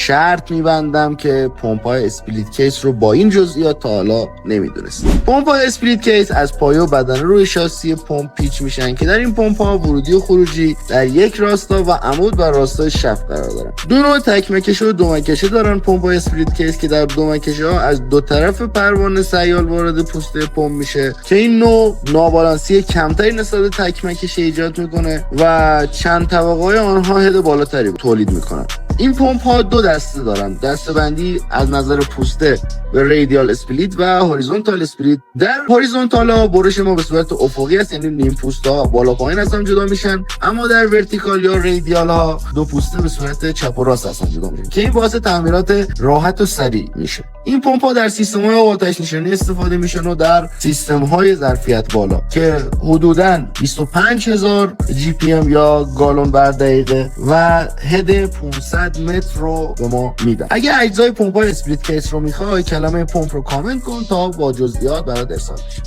شرط میبندم که پمپ‌های اسپلیت کیس رو با این جزئیات تا حالا نمیدونستم. پمپ‌های اسپلیت کیس از پایه و بدن روی شاسی پمپ پیچ میشن که در این پمپ‌ها ورودی و خروجی در یک راستا و عمود بر راستای شفت قرار دارن. دو نوع تک مکشه و دو مکشه دارن پمپ‌های اسپلیت کیس که در دو مکشه ها از دو طرف پروانه سیال وارد پوسته پمپ میشه که این نوع نابالانسی کمتری نسبت به تک مکشه ایجاد میکنه و چند طبقه‌های آنها هد بالاتری تولید میکنن. این پمپ ها دو دسته دارن، دسته بندی از نظر پوسته به رادیال اسپلیت و هوریزونتال اسپلیت. در هوریزونتال ها برش ما به صورت افقی است، یعنی نیم پوسته ها بالا پایین از هم جدا میشن، اما در ورتیکال یا رادیال ها دو پوسته به صورت چپ و راست از هم جدا میشن که این باعث تعمیرات راحت و سریع میشه. این پمپ ها در سیستم های آتش نشانی استفاده میشن و در سیستم های ظرفیت بالا که حدوداً 25000 جی پی ام یا گالون بر دقیقه و هد 500 متر رو به ما میدن. اگه اجزای پمپ های اسپلیت کیس رو میخوای کلمه پمپ رو کامنت کن تا با جزئیات برات ارسال بشه.